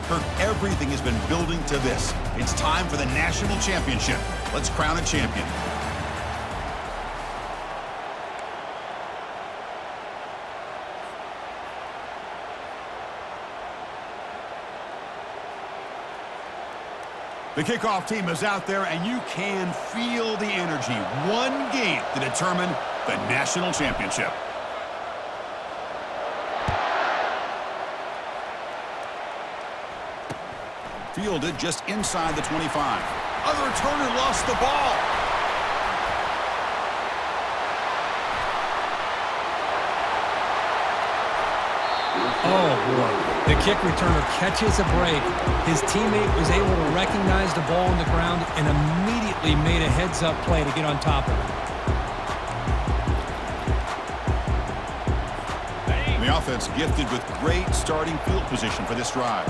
Kirk, everything has been building to this. It's time for the national championship. Let's crown a champion. The kickoff team is out there, and you can feel the energy. One game to determine the national championship. Fielded just inside the 25. Other returner lost the ball. Oh, boy. The kick returner catches a break. His teammate was able to recognize the ball on the ground and immediately made a heads-up play to get on top of it. The offense gifted with great starting field position for this drive.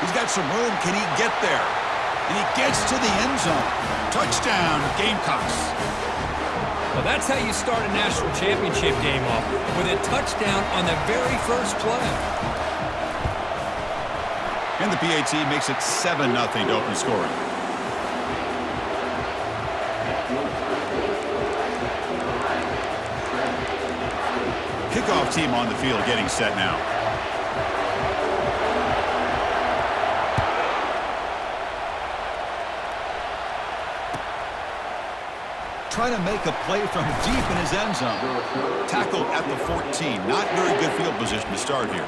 He's got some room. Can he get there? And he gets to the end zone. Touchdown, Gamecocks. Well, that's how you start a national championship game off, with a touchdown on the very first play. And the PAT makes it 7-0 to open scoring. Kickoff team on the field getting set now. Trying to make a play from deep in his end zone. Tackled at the 14. Not very good field position to start here.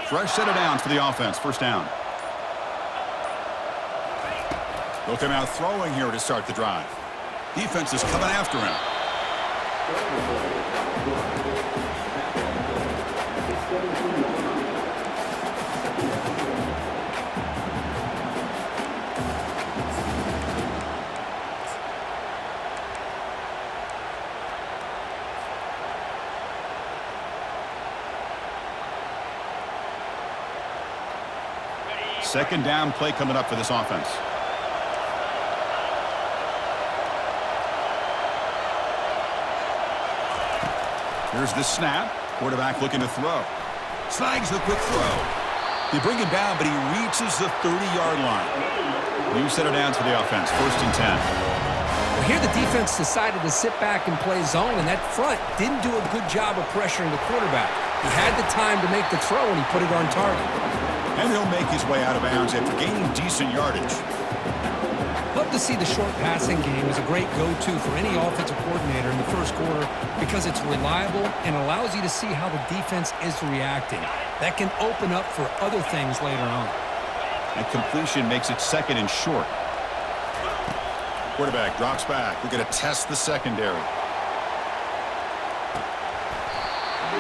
Fresh set of downs for the offense. First down. They'll come out throwing here to start the drive. Defense is coming after him. Second down play coming up for this offense. Here's the snap. Quarterback looking to throw. Snags the quick throw. They bring him down, but he reaches the 30-yard line. New set of downs for the offense. First and 10. Well, here the defense decided to sit back and play zone, and that front didn't do a good job of pressuring the quarterback. He had the time to make the throw, and he put it on target. And he'll make his way out of bounds after gaining decent yardage. Love to see the short passing game as a great go-to for any offensive coordinator in the first quarter because it's reliable and allows you to see how the defense is reacting. That can open up for other things later on. And completion makes it second and short. Quarterback drops back. We're going to test the secondary.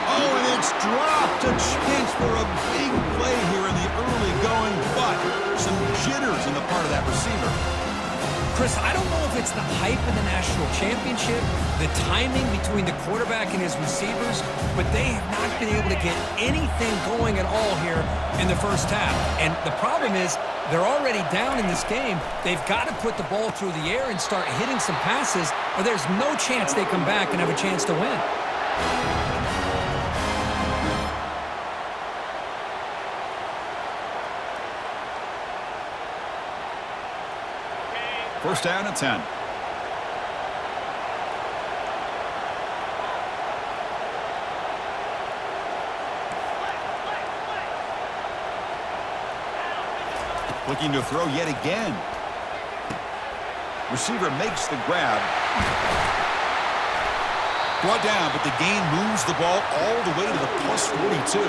Oh, and it's dropped. A chance for a big play here in the early going, but some jitters on the part of that receiver. Chris, I don't know if it's the hype of the national championship, the timing between the quarterback and his receivers, but they have not been able to get anything going at all here in the first half. And the problem is they're already down in this game. They've got to put the ball through the air and start hitting some passes, or there's no chance they come back and have a chance to win. First down at 10. Looking to throw yet again. Receiver makes the grab. Brought down, but the gain moves the ball all the way to the plus 42.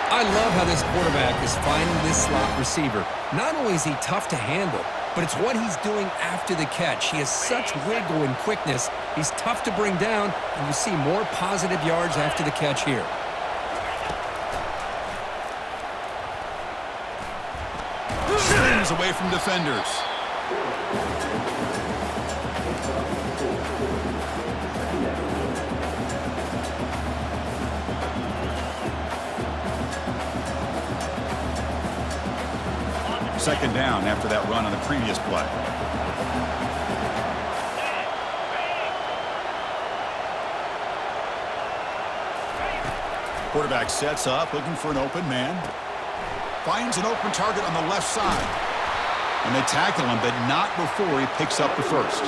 I love how this quarterback is finding this slot receiver. Not only is he tough to handle, but it's what he's doing after the catch. He has such wiggle and quickness. He's tough to bring down, and you see more positive yards after the catch here. Slings away from defenders. Second down after that run on the previous play. Quarterback sets up, looking for an open man. Finds an open target on the left side. And they tackle him, but not before he picks up the first.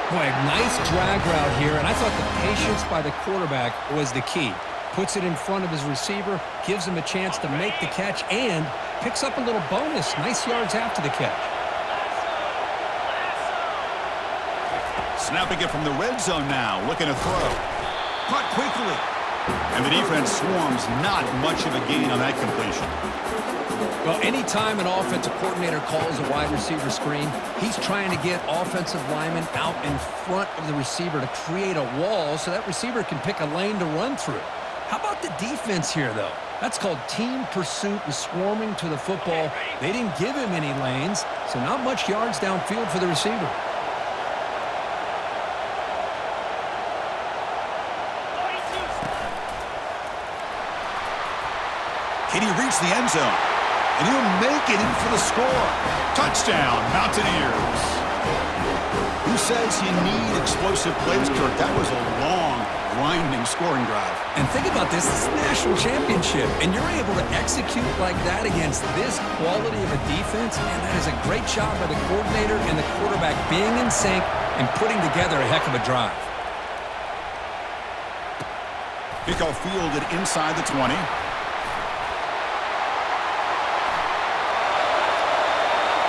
Boy, a nice drag route here, and I thought the patience by the quarterback was the key. Puts it in front of his receiver, gives him a chance to make the catch, and picks up a little bonus. Nice yards after the catch. Snapping it from the red zone now, looking to throw. Caught quickly. And the defense swarms, not much of a gain on that completion. Well, anytime an offensive coordinator calls a wide receiver screen, he's trying to get offensive linemen out in front of the receiver to create a wall so that receiver can pick a lane to run through. How about the defense here, though? That's called team pursuit and swarming to the football. They didn't give him any lanes, so not much yards downfield for the receiver. Can he reach the end zone? And he'll make it in for the score. Touchdown, Mountaineers. Who says you need explosive plays, Kirk? That was a long, grinding scoring drive. And think about this. This is a national championship, and you're able to execute like that against this quality of a defense, and that is a great job by the coordinator and the quarterback being in sync and putting together a heck of a drive. Kickoff fielded inside the 20.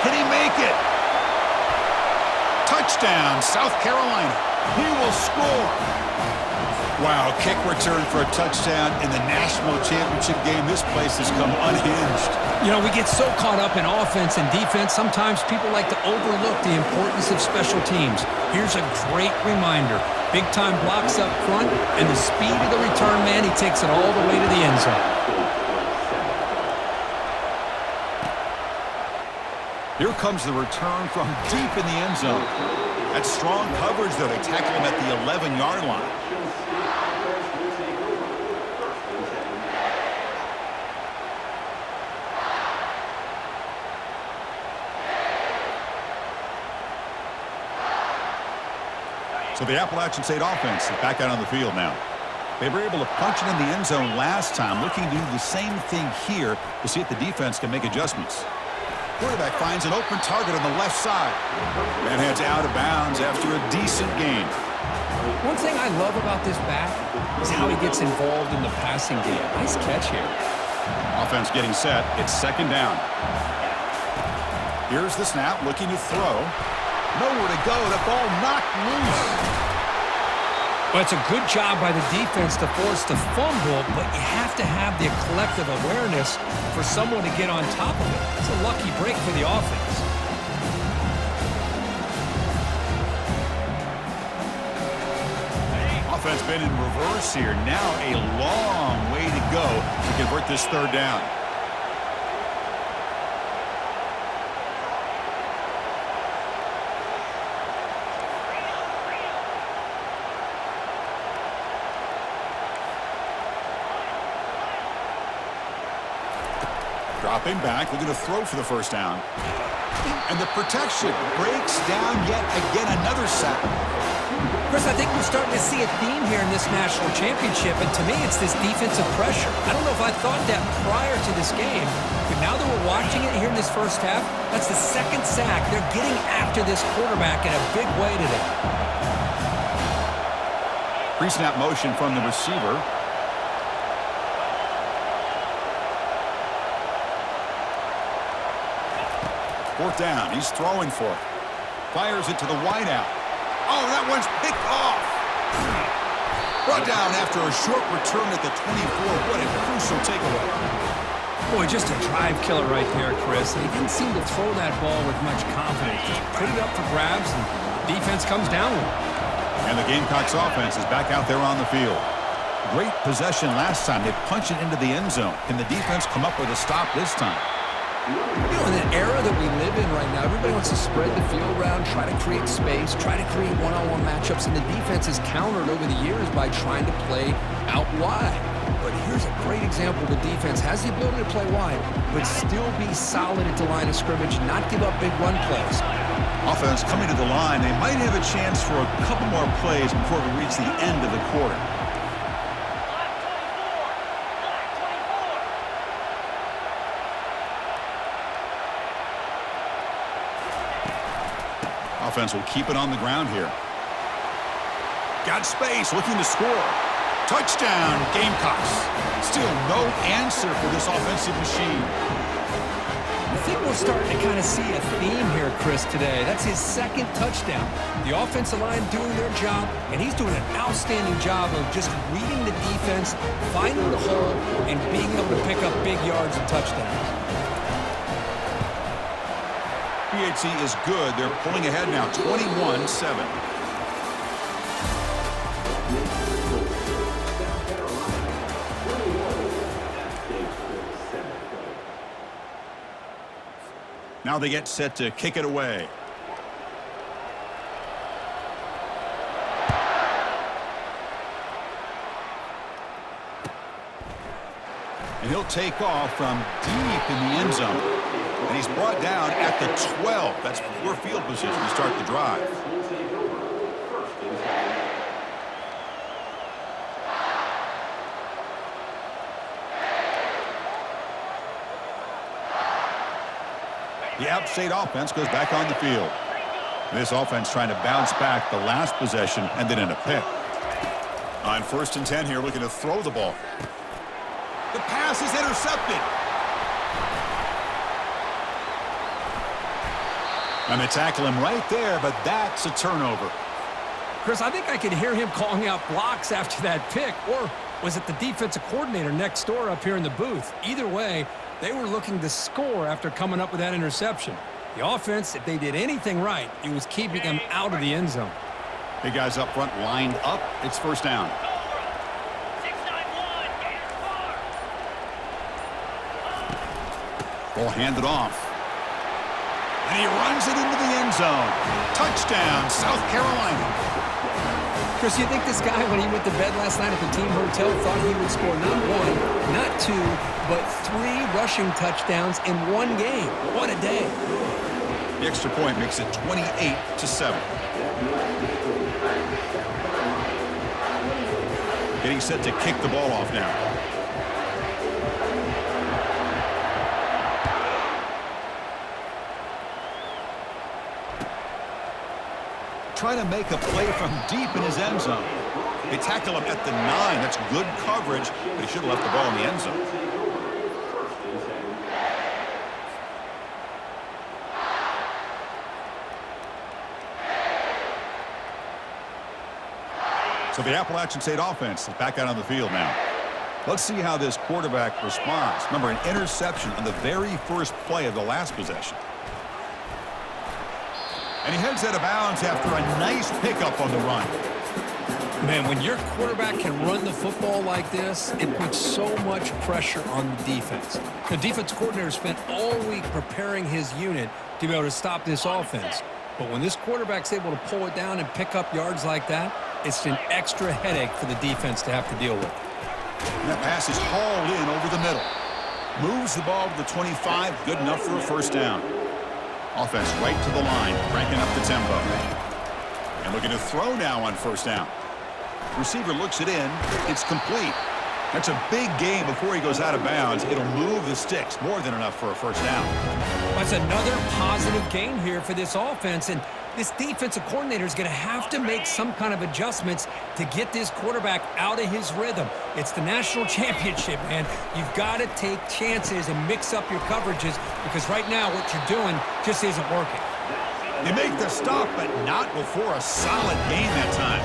Can he make it? Touchdown, South Carolina. He will score. Wow, kick return for a touchdown in the national championship game. This place has come unhinged. You know, we get so caught up in offense and defense, sometimes people like to overlook the importance of special teams. Here's a great reminder. Big-time blocks up front, and the speed of the return man, he takes it all the way to the end zone. Here comes the return from deep in the end zone. That's strong coverage, though. They tackle him at the 11-yard line. So the Appalachian State offense is back out on the field now. They were able to punch it in the end zone last time, looking to do the same thing here to see if the defense can make adjustments. Quarterback finds an open target on the left side. And heads out of bounds after a decent gain. One thing I love about this back is how he gets involved in the passing game. Nice catch here. Offense getting set. It's second down. Here's the snap, looking to throw. Nowhere to go. The ball knocked loose. Well, it's a good job by the defense to force the fumble, but you have to have the collective awareness for someone to get on top of it. It's a lucky break for the offense. Offense been in reverse here. Now a long way to go to convert this third down. Dropping back, looking to throw for the first down. And the protection breaks down yet again, another sack. Chris, I think we're starting to see a theme here in this national championship, and to me it's this defensive pressure. I don't know if I thought that prior to this game, but now that we're watching it here in this first half, that's the second sack. They're getting after this quarterback in a big way today. Pre-snap motion from the receiver. Fourth down. He's throwing for it. Fires it to the wideout. Oh, that one's picked off. Brought down after a short return at the 24. What a crucial takeaway. Boy, just a drive killer right there, Chris. And he didn't seem to throw that ball with much confidence. Just put it up for grabs, and the defense comes down with it. And the Gamecocks offense is back out there on the field. Great possession last time. They punch it into the end zone. Can the defense come up with a stop this time? You know, in the era that we live in right now, everybody wants to spread the field around, try to create space, try to create one-on-one matchups, and the defense has countered over the years by trying to play out wide. But here's a great example. The defense has the ability to play wide, but still be solid at the line of scrimmage, not give up big run plays. Offense coming to the line. They might have a chance for a couple more plays before we reach the end of the quarter. Offense will keep it on the ground here. Got space, looking to score. Touchdown, Gamecocks. Still no answer for this offensive machine. I think we're starting to kind of see a theme here, Chris, today. That's his second touchdown. The offensive line doing their job, and he's doing an outstanding job of just reading the defense, finding the hole, and being able to pick up big yards and touchdowns. PHC is good. They're pulling ahead now, 21-7. Now they get set to kick it away. And he'll take off from deep in the end zone. And he's brought down at the 12. That's poor field position to start the drive. The App State offense goes back on the field. This offense trying to bounce back the last possession and then in a pick. On 1st and 10 here, looking to throw the ball. The pass is intercepted. And they tackle him right there, but that's a turnover. Chris, I think I could hear him calling out blocks after that pick. Or was it the defensive coordinator next door up here in the booth? Either way, they were looking to score after coming up with that interception. The offense, if they did anything right, it was keeping them out of the end zone. Big guys up front lined up. It's 1st down. Ball handed off. And he runs it into the end zone. Touchdown, South Carolina. Chris, you think this guy, when he went to bed last night at the team hotel, thought he would score not 1, not 2, but 3 rushing touchdowns in one game? What a day. The extra point makes it 28-7. Getting set to kick the ball off now. Trying to make a play from deep in his end zone. They tackle him at the 9. That's good coverage, but he should have left the ball in the end zone. So the Appalachian State offense is back out on the field now. Let's see how this quarterback responds. Remember, an interception on the very first play of the last possession. And he heads out of bounds after a nice pickup on the run. Man, when your quarterback can run the football like this, it puts so much pressure on the defense. The defense coordinator spent all week preparing his unit to be able to stop this offense. But when this quarterback's able to pull it down and pick up yards like that, it's an extra headache for the defense to have to deal with. And that pass is hauled in over the middle. Moves the ball to the 25, good enough for a 1st down. Offense right to the line, cranking up the tempo. And looking to throw now on 1st down. Receiver looks it in. It's complete. That's a big gain before he goes out of bounds. It'll move the sticks, more than enough for a 1st down. That's another positive gain here for this offense, and this defensive coordinator is going to have to make some kind of adjustments to get this quarterback out of his rhythm. It's the national championship, man. You've got to take chances and mix up your coverages, because right now what you're doing just isn't working. They make the stop, but not before a solid gain that time.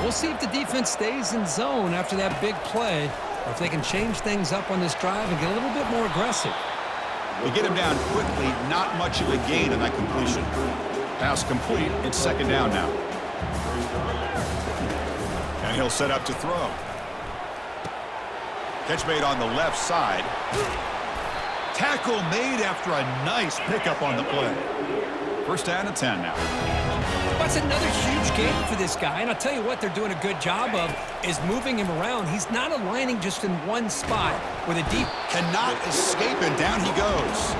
We'll see if the defense stays in zone after that big play, or if they can change things up on this drive and get a little bit more aggressive. They get him down quickly, not much of a gain on that completion. Pass complete, it's second down now. And he'll set up to throw. Catch made on the left side. Tackle made after a nice pickup on the play. First down and 10 now. That's another huge game for this guy, and I'll tell you what they're doing a good job of is moving him around. He's not aligning just in one spot with a deep... Cannot escape, and down he goes.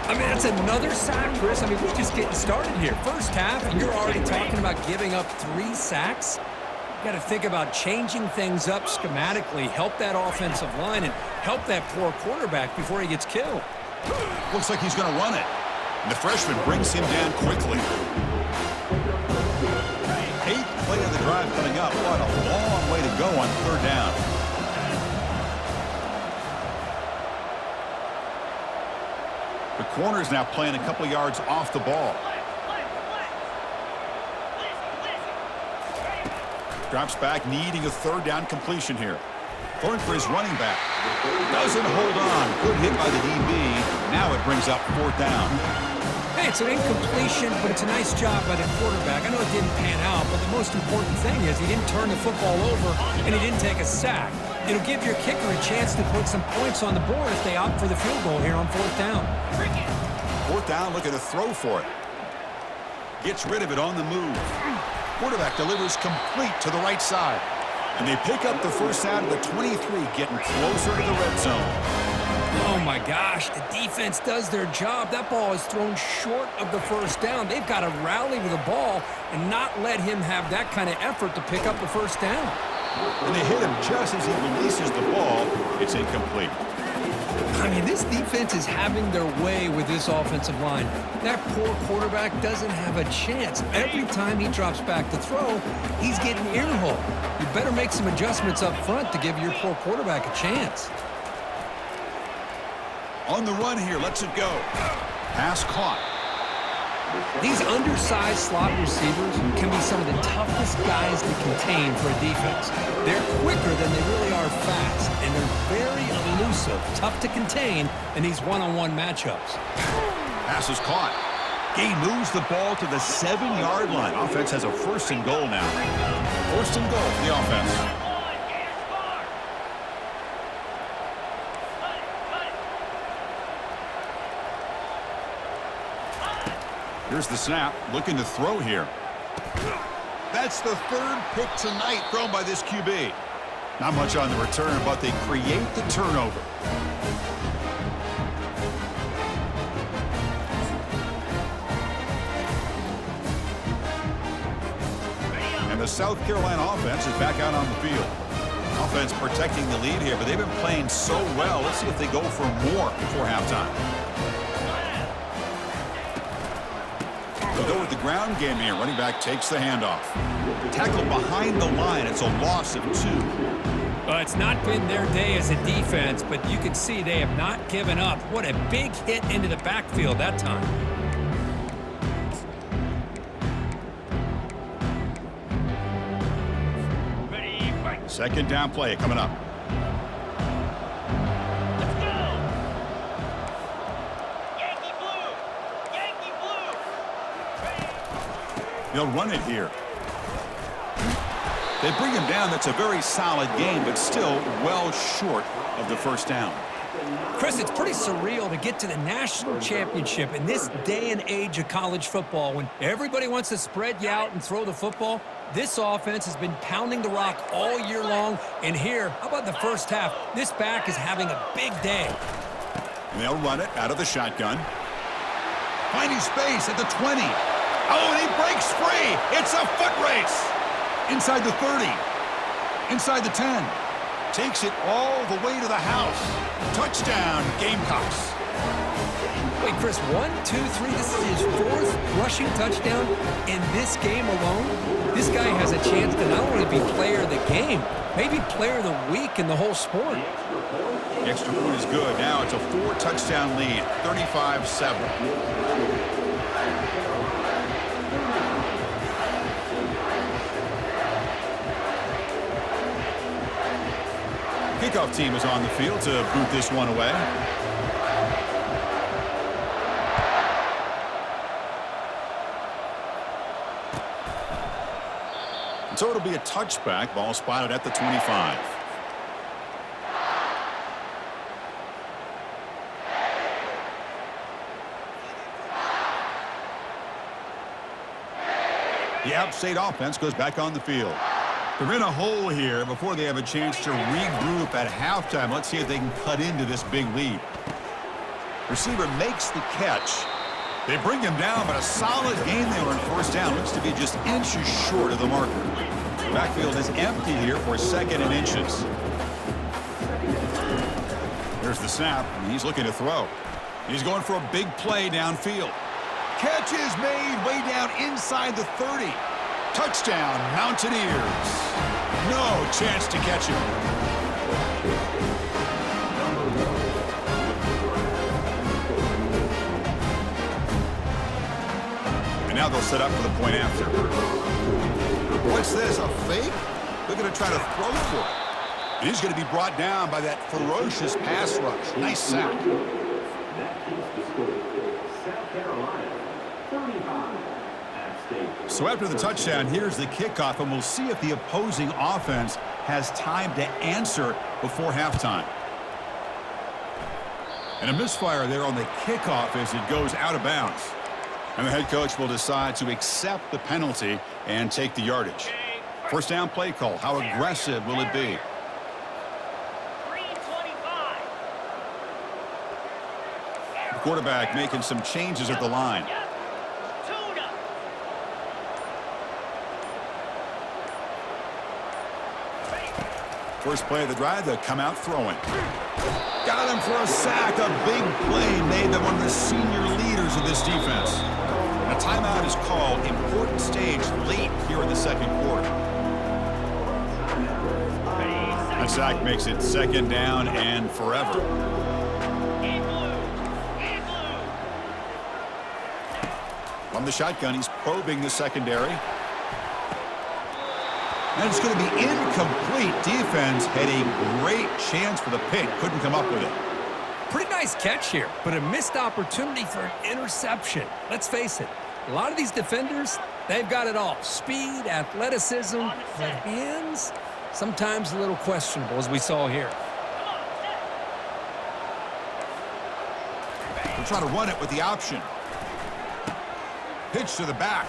I mean, that's another sack, Chris. I mean, we're just getting started here. First half, and you're already talking about giving up 3 sacks. You got to think about changing things up schematically, help that offensive line, and help that poor quarterback before he gets killed. Looks like he's going to run it. And the freshman brings him down quickly. 8th play of the drive coming up. What a long way to go on third down. The corner's now playing a couple yards off the ball. Drops back, needing a third down completion here. Going for his running back. Doesn't hold on. Good hit by the DB. Now it brings up 4th down. Hey, it's an incompletion, but it's a nice job by the quarterback. I know it didn't pan out, but the most important thing is he didn't turn the football over and he didn't take a sack. It'll give your kicker a chance to put some points on the board if they opt for the field goal here on 4th down. 4th down, looking to throw for it. Gets rid of it on the move. Quarterback delivers complete to the right side. And they pick up the first down to the 23, getting closer to the red zone. Oh, my gosh. The defense does their job. That ball is thrown short of the first down. They've got to rally with the ball and not let him have that kind of effort to pick up the first down. And they hit him just as he releases the ball. It's incomplete. I mean, this defense is having their way with this offensive line. That poor quarterback doesn't have a chance. Every time he drops back to throw, he's getting earholed. You better make some adjustments up front to give your poor quarterback a chance. On the run here, lets it go. Pass caught. These undersized slot receivers can be some of the toughest guys to contain for a defense. They're quicker than they really are fast, and they're very elusive, tough to contain in these one-on-one matchups. Pass is caught. He moves the ball to the 7-yard line. Offense has a 1st and goal now. 1st and goal for the offense. Here's the snap, looking to throw here. That's the 3rd pick tonight thrown by this QB. Not much on the return, but they create the turnover. And the South Carolina offense is back out on the field. Offense protecting the lead here, but they've been playing so well. Let's see if they go for more before halftime. They'll go with the ground game here. Running back takes the handoff. Tackle behind the line. It's a loss of 2. Well, it's not been their day as a defense, but you can see they have not given up. What a big hit into the backfield that time. Second down play coming up. They'll run it here. They bring him down. That's a very solid game, but still well short of the first down. Chris, it's pretty surreal to get to the national championship in this day and age of college football when everybody wants to spread you out and throw the football. This offense has been pounding the rock all year long, and here, how about the first half? This back is having a big day. And they'll run it out of the shotgun. Finding space at the 20. Oh, and he breaks free. It's a foot race. Inside the 30. Inside the 10. Takes it all the way to the house. Touchdown, Gamecocks. Wait, Chris, 1, 2, 3. This is his 4th rushing touchdown in this game alone. This guy has a chance to not only be player of the game, maybe player of the week in the whole sport. The extra point is good. Now it's a 4-touchdown lead, 35-7. Kickoff team is on the field to boot this one away. So it'll be a touchback. Ball spotted at the 25. The App State offense goes back on the field. They're in a hole here before they have a chance to regroup at halftime. Let's see if they can cut into this big lead. Receiver makes the catch. They bring him down, but a solid gain there on first down. Looks to be just inches short of the marker. The backfield is empty here for 2nd and inches. Here's the snap, and he's looking to throw. He's going for a big play downfield. Catch is made way down inside the 30. Touchdown, Mountaineers. No chance to catch him. And now they'll set up for the point after. What's this, a fake? They're going to try to throw for it. And he's going to be brought down by that ferocious pass rush. Nice sack. So after the touchdown, here's the kickoff, and we'll see if the opposing offense has time to answer before halftime. And a misfire there on the kickoff as it goes out of bounds. And the head coach will decide to accept the penalty and take the yardage. First down play call. How aggressive will it be? The quarterback making some changes at the line. First play of the drive, they'll come out throwing. Got him for a sack. A big play made by one of the senior leaders of this defense. A timeout is called. Important stage late here in the second quarter. That sack makes it 2nd down and forever. From the shotgun, he's probing the secondary. And it's going to be incomplete. Defense had a great chance for the pick. Couldn't come up with it. Pretty nice catch here, but a missed opportunity for an interception. Let's face it, a lot of these defenders, they've got it all. Speed, athleticism, but hands, sometimes a little questionable, as we saw here. We're trying to run it with the option. Pitch to the back.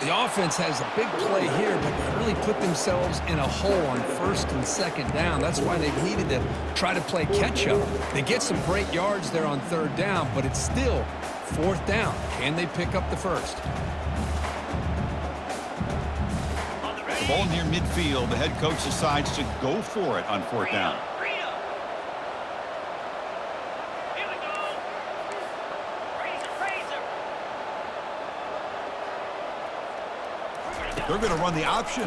The offense has a big play here, but they really put themselves in a hole on 1st and 2nd down. That's why they needed to try to play catch-up. They get some great yards there on 3rd down, but it's still 4th down. Can they pick up the first? The ball near midfield. The head coach decides to go for it on 4th down. They're going to run the option.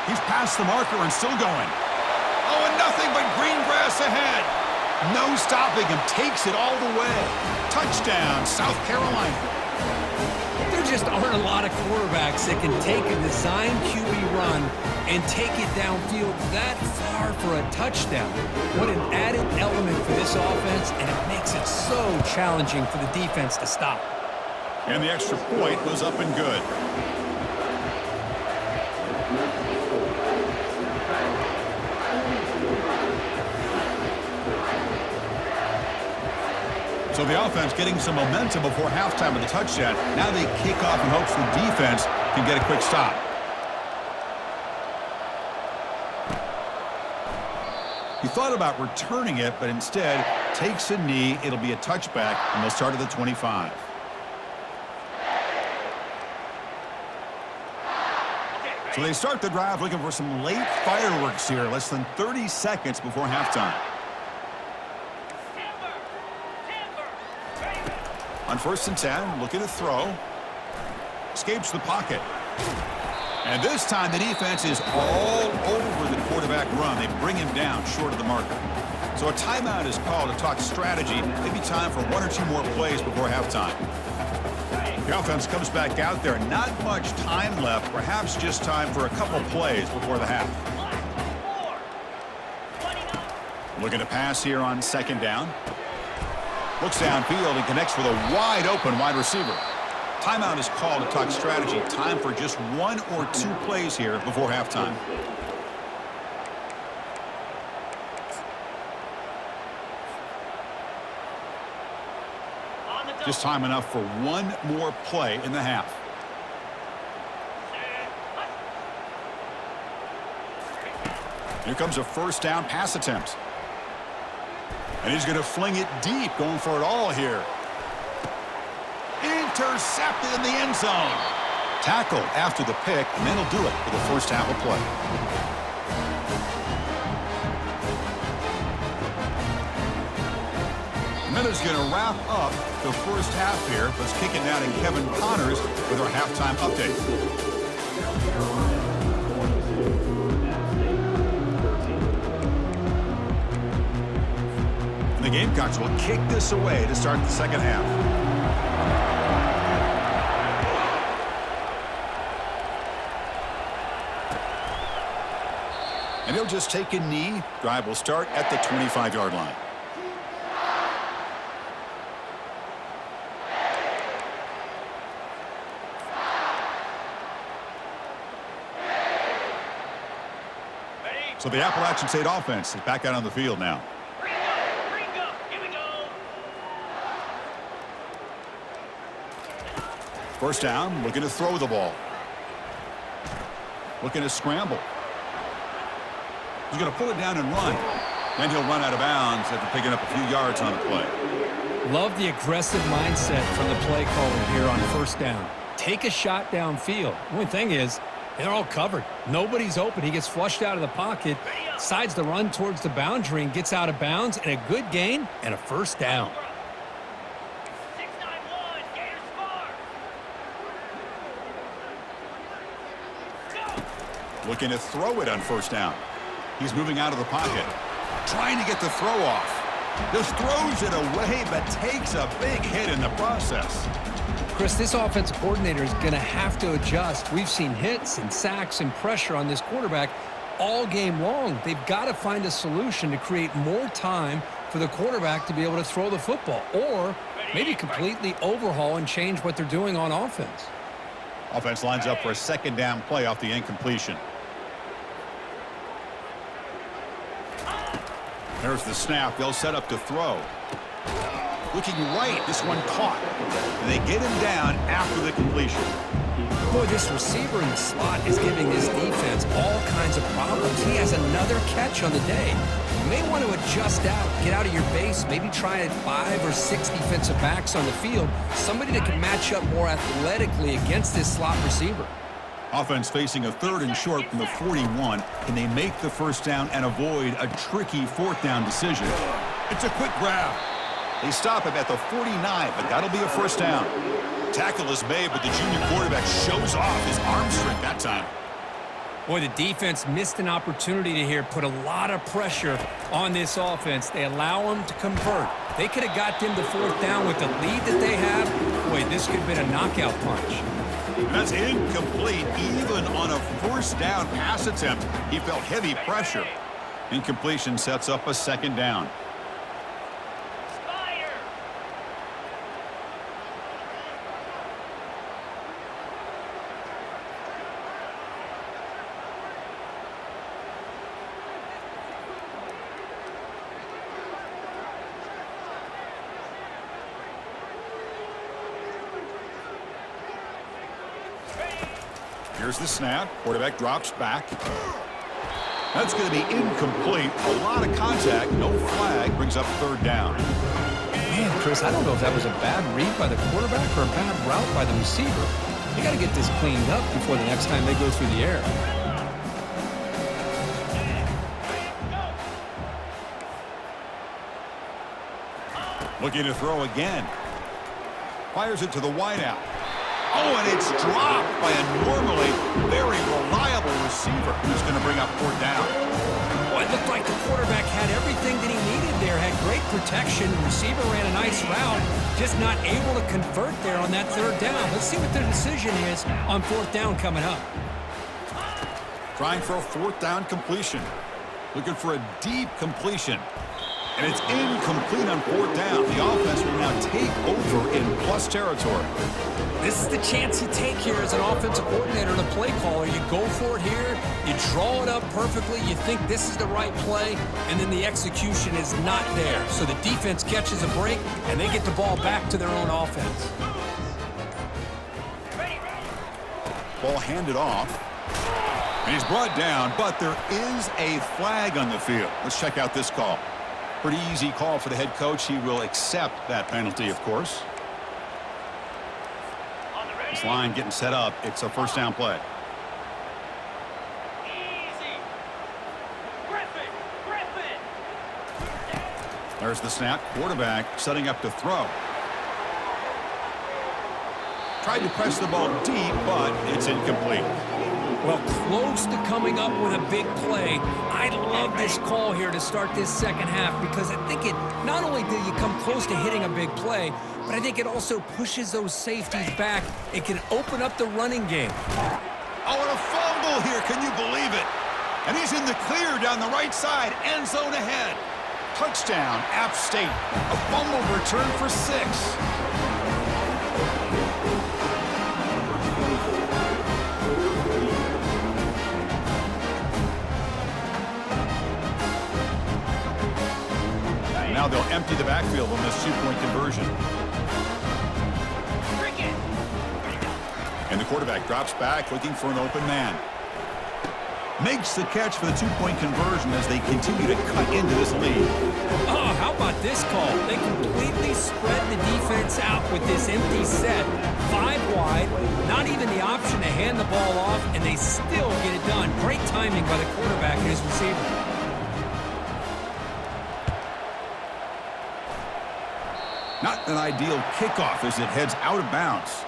He's past the marker and still going. Oh, and nothing but green grass ahead. No stopping him. Takes it all the way. Touchdown, South Carolina. There just aren't a lot of quarterbacks that can take a design QB run and take it downfield that far for a touchdown. What an added element for this offense, and it makes it so challenging for the defense to stop. And the extra point was up and good. So the offense getting some momentum before halftime with the touchdown. Now they kick off in hopes the defense can get a quick stop. He thought about returning it, but instead takes a knee. It'll be a touchback, and they'll start at the 25. So they start the drive looking for some late fireworks here, less than 30 seconds before halftime. On 1st and 10, looking to throw. Escapes the pocket. And this time the defense is all over the quarterback run. They bring him down short of the marker. So a timeout is called to talk strategy. Maybe time for 1 or 2 more plays before halftime. The offense comes back out there. Not much time left. Perhaps just time for a couple plays before the half. Looking to pass here on second down. Looks downfield and connects with a wide open wide receiver. Timeout is called to talk strategy. Time for just 1 or 2 plays here before halftime. Just time enough for 1 more play in the half. Here comes a first down pass attempt. And he's going to fling it deep, going for it all here. Intercepted in the end zone. Tackled after the pick, and then he'll do it for the first half of play. Miller's going to wrap up the first half here. Let's kick it now to Kevin Connors with our halftime update. The Gamecocks will kick this away to start the second half. And he'll just take a knee. Drive will start at the 25-yard line. So the Appalachian State offense is back out on the field now. First down, looking to throw the ball. Looking to scramble. He's going to pull it down and run. Then he'll run out of bounds after picking up a few yards on the play. Love the aggressive mindset from the play caller here on first down. Take a shot downfield. The only thing is, they're all covered. Nobody's open. He gets flushed out of the pocket, decides to run towards the boundary and gets out of bounds, and a good gain and a first down. Looking to throw it on first down. He's moving out of the pocket. Trying to get the throw off. Just throws it away, but takes a big hit in the process. Chris, this offensive coordinator is going to have to adjust. We've seen hits and sacks and pressure on this quarterback all game long. They've got to find a solution to create more time for the quarterback to be able to throw the football, or maybe completely overhaul and change what they're doing on offense. Offense lines up for a second down play off the incompletion. There's the snap. They'll set up to throw. Looking right. This one caught. And they get him down after the completion. Boy, this receiver in the slot is giving this defense all kinds of problems. He has another catch on the day. You may want to adjust out, get out of your base, maybe try 5 or 6 defensive backs on the field, somebody that can match up more athletically against this slot receiver. Offense facing a 3rd and short from the 41. Can they make the first down and avoid a tricky 4th down decision? It's a quick grab. They stop him at the 49, but that'll be a first down. Tackle is made, but the junior quarterback shows off his arm strength that time. Boy, the defense missed an opportunity to here put a lot of pressure on this offense. They allow them to convert. They could have got them to 4th down with the lead that they have. Boy, this could have been a knockout punch. And that's incomplete. Even on a first down pass attempt, he felt heavy pressure. Incompletion sets up a second down. Here's the snap. Quarterback drops back. That's going to be incomplete. A lot of contact. No flag. Brings up 3rd down. Man, Chris, I don't know if that was a bad read by the quarterback or a bad route by the receiver. They got to get this cleaned up before the next time they go through the air. Looking to throw again. Fires it to the wideout. Oh, and it's dropped by a normally very reliable receiver who's going to bring up 4th down. Well, it looked like the quarterback had everything that he needed there, had great protection. Receiver ran a nice route, just not able to convert there on that third down. Let's see what their decision is on fourth down coming up. Trying for a fourth down completion. Looking for a deep completion. And it's incomplete on fourth down. The offense will now take over in plus territory. This is the chance you take here as an offensive coordinator and a play caller. You go for it here. You draw it up perfectly. You think this is the right play, and then the execution is not there. So the defense catches a break, and they get the ball back to their own offense. Ball handed off. And he's brought down, but there is a flag on the field. Let's check out this call. Pretty easy call for the head coach. He will accept that penalty, of course. This line getting set up. It's a first down play. There's the snap. Quarterback setting up to throw. Tried to press the ball deep, but it's incomplete. Well, close to coming up with a big play. I love this call here to start this second half because I think it not only do you come close to hitting a big play, but I think it also pushes those safeties back. It can open up the running game. Oh, and a fumble here. Can you believe it? And he's in the clear down the right side. End zone ahead. Touchdown, App State. A fumble return for 6. Now they'll empty the backfield on this two-point conversion. And the quarterback drops back looking for an open man. Makes the catch for the two-point conversion as they continue to cut into this lead. Oh, how about this call? They completely spread the defense out with this empty set. 5 wide, not even the option to hand the ball off, and they still get it done. Great timing by the quarterback and his receiver. Not an ideal kickoff as it heads out of bounds.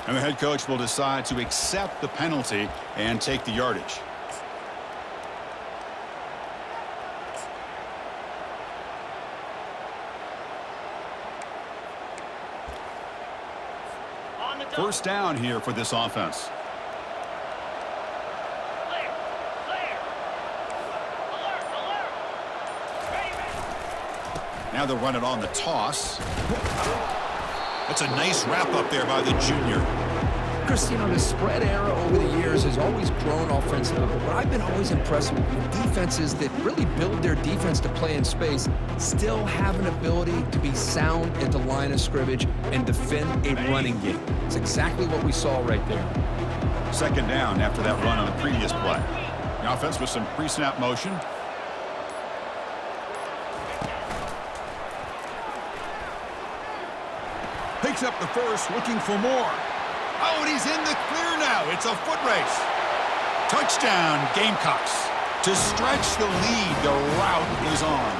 And the head coach will decide to accept the penalty and take the yardage. First down here for this offense. Now they'll run it on the toss. That's a nice wrap up there by the junior. Chris, you know, the spread era over the years has always grown offensively. But I've been always impressed with defenses that really build their defense to play in space, still have an ability to be sound at the line of scrimmage and defend a running game. It's exactly what we saw right there. Second down after that run on the previous play. The offense with some pre-snap motion. Picks up the first, looking for more. Oh, and he's in the clear now. It's a foot race. Touchdown, Gamecocks. To stretch the lead, the route is on.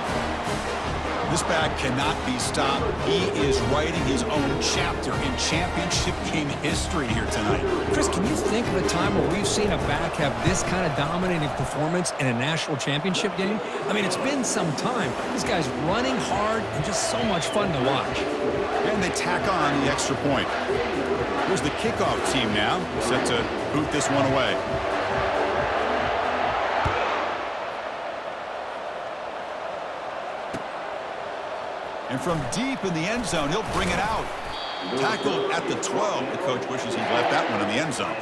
This back cannot be stopped. He is writing his own chapter in championship game history here tonight. Chris, can you think of a time where we've seen a back have this kind of dominating performance in a national championship game? I mean, it's been some time. This guy's running hard and just so much fun to watch. And they tack on the extra point. Here's the kickoff team now, set to boot this one away. And from deep in the end zone, he'll bring it out. Tackled at the 12. The coach wishes he'd left that one in the end zone.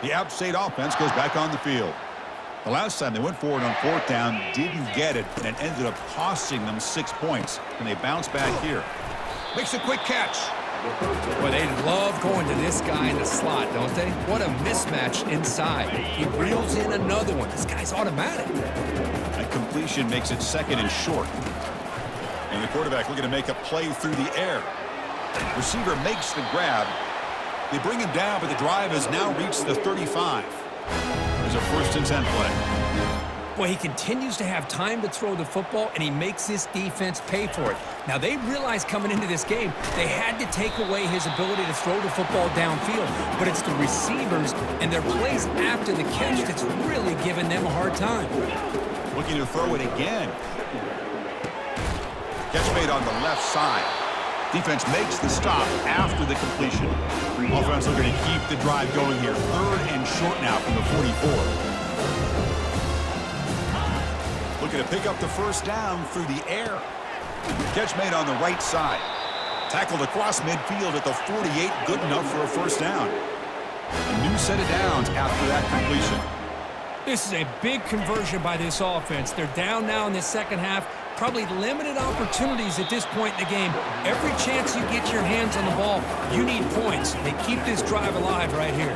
The App State offense goes back on the field. The last time they went forward on fourth down, didn't get it, and it ended up costing them 6 points. And they bounce back here. Makes a quick catch. Well, they love going to this guy in the slot, don't they? What a mismatch inside. He reels in another one. This guy's automatic. A completion makes it second and short. And the quarterback looking to make a play through the air. Receiver makes the grab. They bring him down, but the drive has now reached the 35. There's a 1st and 10 play. Boy, he continues to have time to throw the football, and he makes this defense pay for it. Now, they realized coming into this game they had to take away his ability to throw the football downfield, but it's the receivers and their plays after the catch that's really giving them a hard time. Looking to throw it again. Catch made on the left side. Defense makes the stop after the completion. Offense looking to keep the drive going here. 3rd and short now from the 44. Looking to pick up the first down through the air. Catch made on the right side. Tackled across midfield at the 48. Good enough for a first down. A new set of downs after that completion. This is a big conversion by this offense. They're down now in the second half. Probably limited opportunities at this point in the game. Every chance you get your hands on the ball, you need points. They keep this drive alive right here.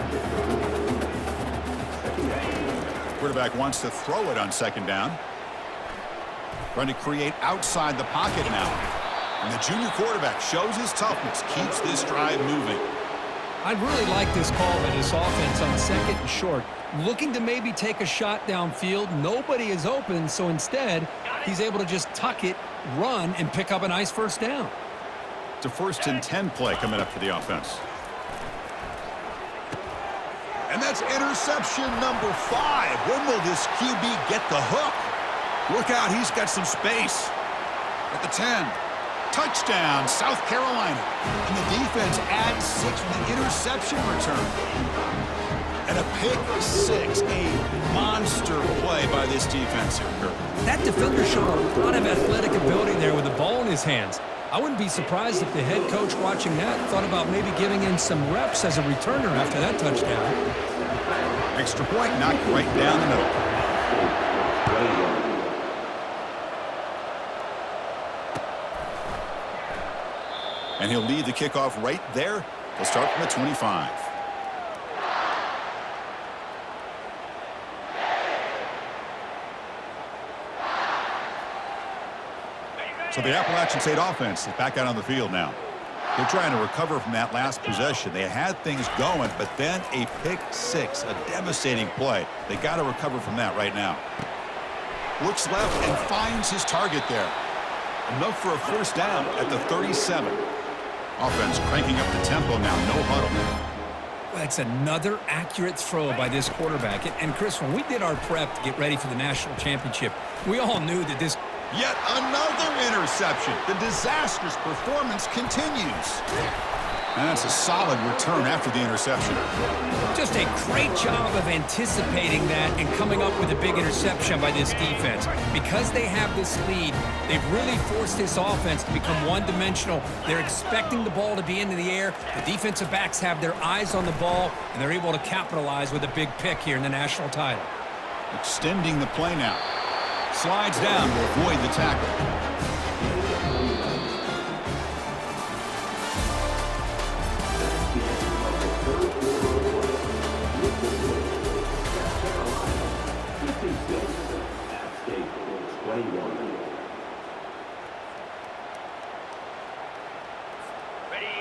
Quarterback wants to throw it on second down. Trying to create outside the pocket now. And the junior quarterback shows his toughness, keeps this drive moving. I really like this call by this offense on 2nd and short. Looking to maybe take a shot downfield. Nobody is open, so instead, he's able to just tuck it, run, and pick up a nice first down. It's a 1st and 10 play coming up for the offense. And that's interception number 5. When will this QB get the hook? Look out, he's got some space. At the 10. Touchdown, South Carolina. And the defense adds 6 with an interception return. And a pick 6, a monster play by this defense here, Kirk. That defender showed a lot of athletic ability there with the ball in his hands. I wouldn't be surprised if the head coach watching that thought about maybe giving in some reps as a returner after that touchdown. Extra point knocked right down the middle. And he'll lead the kickoff right there. He'll start from the 25. So the Appalachian State offense is back out on the field now. They're trying to recover from that last possession. They had things going, but then a pick 6, a devastating play. They got to recover from that right now. Looks left and finds his target there. Enough for a first down at the 37. Offense cranking up the tempo now, no huddle. That's another accurate throw by this quarterback. And Chris, when we did our prep to get ready for the national championship, we all knew that this... Yet another interception. The disastrous performance continues. And that's a solid return after the interception. Just a great job of anticipating that and coming up with a big interception by this defense. Because they have this lead, they've really forced this offense to become one-dimensional. They're expecting the ball to be into the air. The defensive backs have their eyes on the ball, and they're able to capitalize with a big pick here in the national title. Extending the play now. Slides down to avoid the tackle.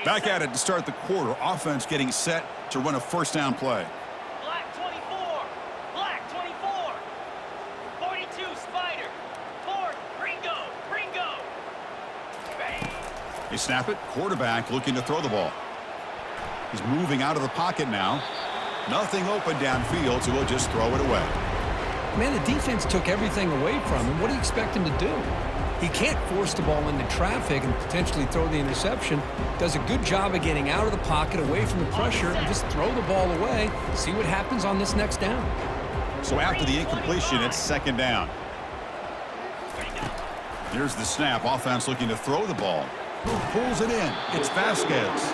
Back at it to start the quarter. Offense getting set to run a first down play. Black 24. Black 24. 42 Spider. 4 Ringo. Ringo. Bang. They snap it. Quarterback looking to throw the ball. He's moving out of the pocket now. Nothing open downfield, so he'll just throw it away. Man, the defense took everything away from him. What do you expect him to do? He can't force the ball into traffic and potentially throw the interception. Does a good job of getting out of the pocket, away from the pressure, and just throw the ball away. See what happens on this next down. So after the incompletion, it's second down. Here's the snap. Offense looking to throw the ball. Who pulls it in? It's Vasquez.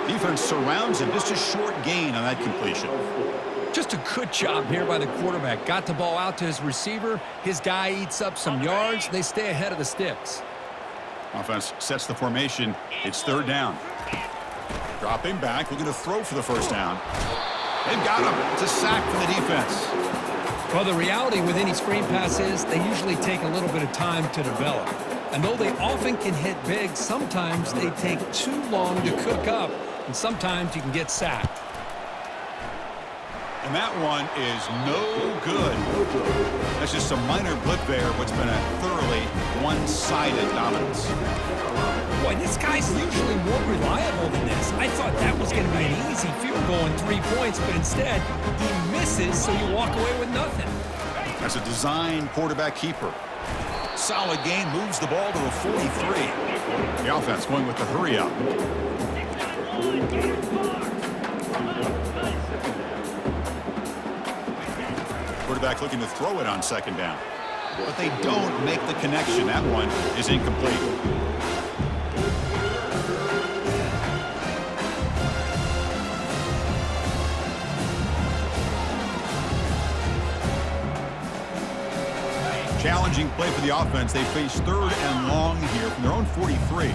Defense surrounds him. Just a short gain on that completion. Just a good job here by the quarterback. Got the ball out to his receiver. His guy eats up some yards. They stay ahead of the sticks. Offense sets the formation. It's third down. Dropping back, looking to throw for the first down. They've got him. It's a sack for the defense. Well, the reality with any screen pass is they usually take a little bit of time to develop. And though they often can hit big, sometimes they take too long to cook up, and sometimes you can get sacked. And that one is no good. That's just a minor blip there, what's been a thoroughly one-sided dominance. Boy, this guy's usually more reliable than this. I thought that was going to be an easy field goal and 3 points, but instead he misses, so you walk away with nothing. That's a design quarterback keeper. Solid gain, moves the ball to the 43. The offense going with the hurry up. Quarterback looking to throw it on second down. But they don't make the connection. That one is incomplete. Challenging play for the offense. They face 3rd and long here from their own 43.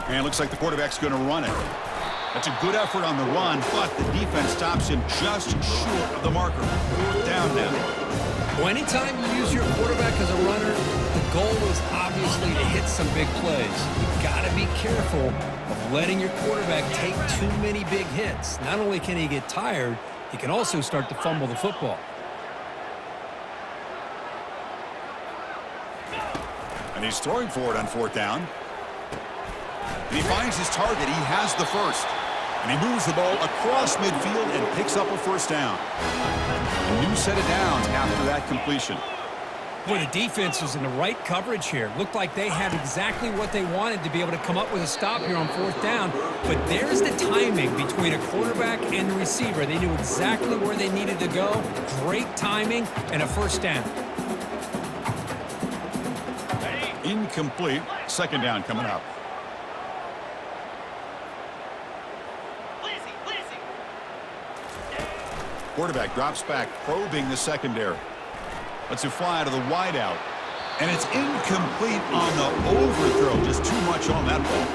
And it looks like the quarterback's going to run it. That's a good effort on the run, but the defense stops him just short of the marker. 4th down now. Well, anytime you use your quarterback as a runner, the goal is obviously to hit some big plays. You've got to be careful of letting your quarterback take too many big hits. Not only can he get tired, he can also start to fumble the football. And he's throwing for it on 4th down. And he finds his target. He has the first. And he moves the ball across midfield and picks up a 1st down. A new set of downs after that completion. Boy, the defense was in the right coverage here. Looked like they had exactly what they wanted to be able to come up with a stop here on 4th down. But there's the timing between a quarterback and the receiver. They knew exactly where they needed to go. Great timing and a 1st down. Incomplete. 2nd down coming up. Quarterback drops back, probing the secondary. Lets it fly to the wideout. And it's incomplete on the overthrow. Just too much on that ball.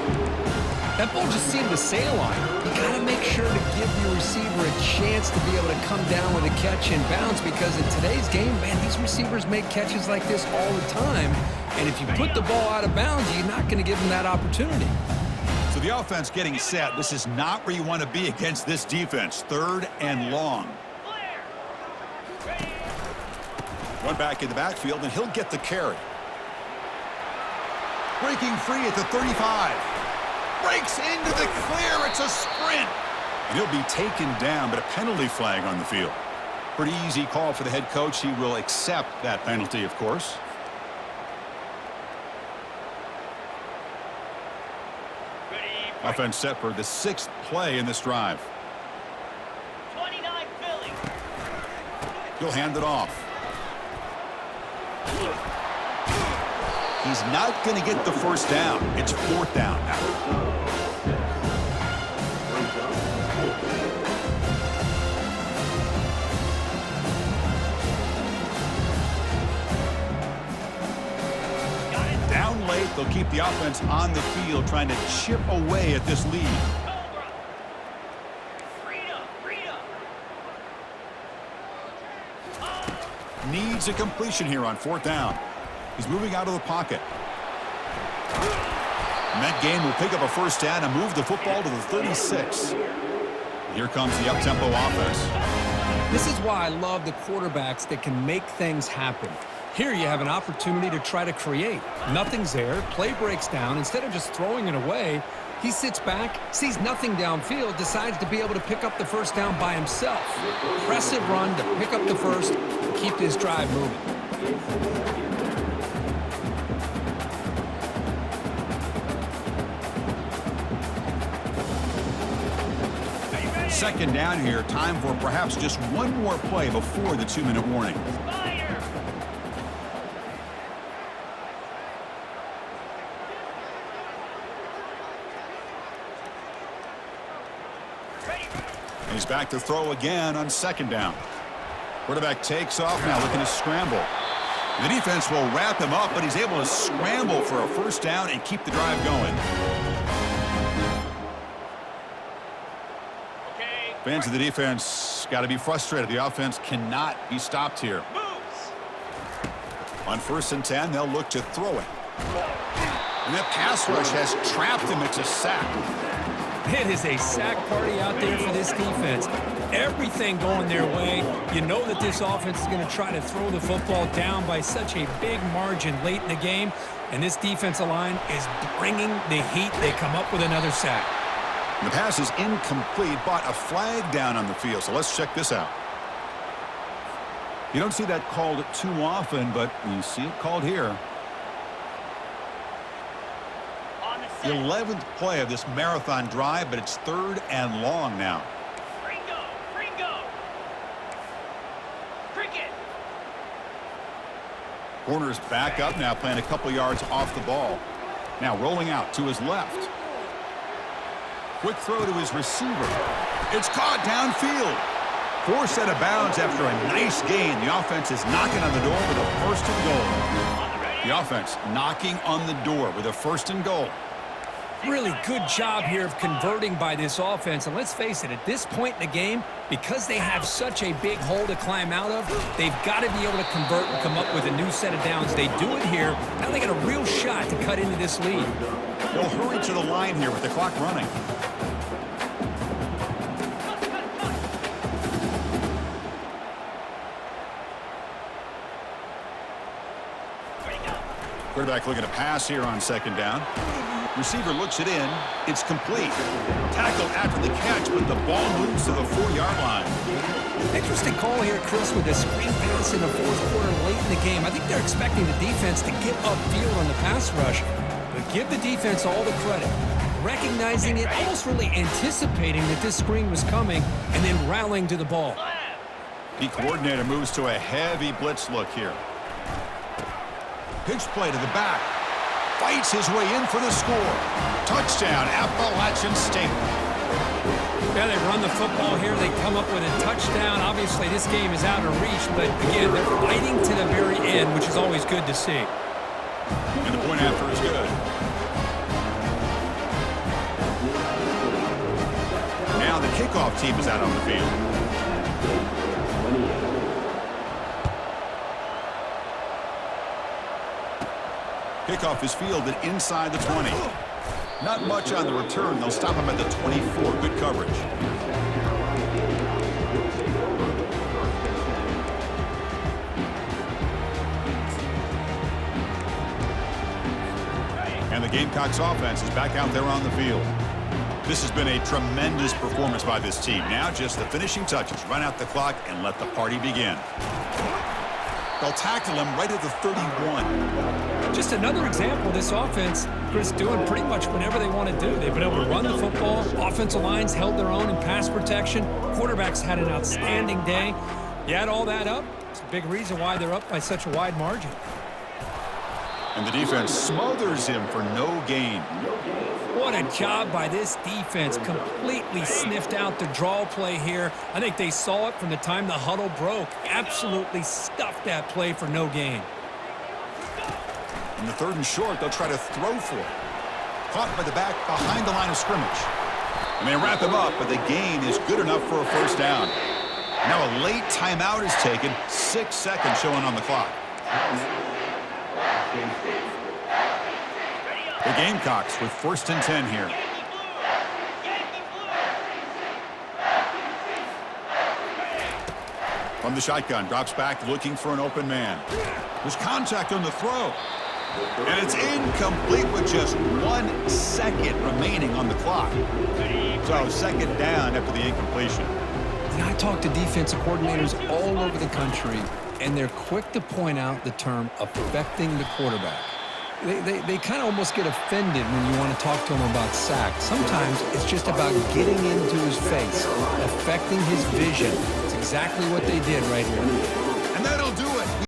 That ball just seemed to sail on it. You got to make sure to give your receiver a chance to be able to come down with a catch and bounce, because in today's game, man, these receivers make catches like this all the time. And if you put the ball out of bounds, you're not going to give them that opportunity. So the offense getting set. This is not where you want to be against this defense. 3rd and long. One back in the backfield, and he'll get the carry. Breaking free at the 35. Breaks into the clear. It's a sprint. And he'll be taken down, but a penalty flag on the field. Pretty easy call for the head coach. He will accept that penalty, of course. Offense set for the 6th play in this drive. 29 Philly. He'll hand it off. He's not going to get the 1st down. It's 4th down now. Down late, they'll keep the offense on the field, trying to chip away at this lead. Needs a completion here on 4th down. He's moving out of the pocket. And that gain will pick up a 1st down and move the football to the 36. Here comes the up-tempo offense. This is why I love the quarterbacks that can make things happen. Here you have an opportunity to try to create. Nothing's there. Play breaks down. Instead of just throwing it away, he sits back, sees nothing downfield, decides to be able to pick up the 1st down by himself. Impressive run to pick up the 1st, keep this drive moving. Second down here. Time for perhaps just one more play before the 2-minute warning. And he's back to throw again on 2nd down. Quarterback takes off now, looking to scramble. The defense will wrap him up, but he's able to scramble for a 1st down and keep the drive going. Fans of the defense got to be frustrated. The offense cannot be stopped here. On 1st and 10, they'll look to throw it. And that pass rush has trapped him. It's a sack. It is a sack party out there for this defense. Everything going their way. You know that this offense is going to try to throw the football down by such a big margin late in the game. And this defensive line is bringing the heat. They come up with another sack. The pass is incomplete, but a flag down on the field. So let's check this out. You don't see that called too often, but you see it called here. The 11th play of this marathon drive, but it's 3rd and long now. Ringo. Cricket. Corner's back up now, playing a couple yards off the ball. Now rolling out to his left. Quick throw to his receiver. It's caught downfield. Forced out of bounds after a nice gain. The offense is knocking on the door with a 1st and goal. The offense knocking on the door with a 1st and goal. Really good job here of converting by this offense. And let's face it, at this point in the game, because they have such a big hole to climb out of, they've got to be able to convert and come up with a new set of downs. They do it here. Now they got a real shot to cut into this lead. They'll hurry to the line here with the clock running. Quarterback looking to pass here on 2nd down. Receiver looks it in. It's complete. Tackle after the catch, but the ball moves to the 4-yard line. Interesting call here, Chris, with a screen pass in the 4th quarter late in the game. I think they're expecting the defense to get upfield on the pass rush, but give the defense all the credit. Recognizing it, almost really anticipating that this screen was coming, and then rallying to the ball. The coordinator moves to a heavy blitz look here. Pitch play to the back. Fights his way in for the score. Touchdown, Appalachian State. Yeah, they run the football here. They come up with a touchdown. Obviously, this game is out of reach, but again, they're fighting to the very end, which is always good to see. And the point after is good. Now the kickoff team is out on the field. Kickoff is fielded inside the 20. Not much on the return. They'll stop him at the 24. Good coverage. And the Gamecocks offense is back out there on the field. This has been a tremendous performance by this team. Now just the finishing touches. Run out the clock and let the party begin. They'll tackle him right at the 31. Just another example of this offense, Chris, doing pretty much whatever they want to do. They've been able to run the football. Offensive lines held their own in pass protection. Quarterbacks had an outstanding day. You add all that up, it's a big reason why they're up by such a wide margin. And the defense smothers him for no gain. What a job by this defense. Completely sniffed out the draw play here. I think they saw it from the time the huddle broke. Absolutely stuffed that play for no gain. In the 3rd and short, they'll try to throw for it. Caught by the back behind the line of scrimmage. And they wrap him up, but the gain is good enough for a 1st down. Now a late timeout is taken. 6 seconds showing on the clock. The Gamecocks with 1st and 10 here. From the shotgun, drops back looking for an open man. There's contact on the throw. And it's incomplete with just 1 second remaining on the clock. So 2nd down after the incompletion. And I talk to defensive coordinators all over the country, and they're quick to point out the term affecting the quarterback. They kind of almost get offended when you want to talk to them about sacks. Sometimes it's just about getting into his face, affecting his vision. It's exactly what they did right here.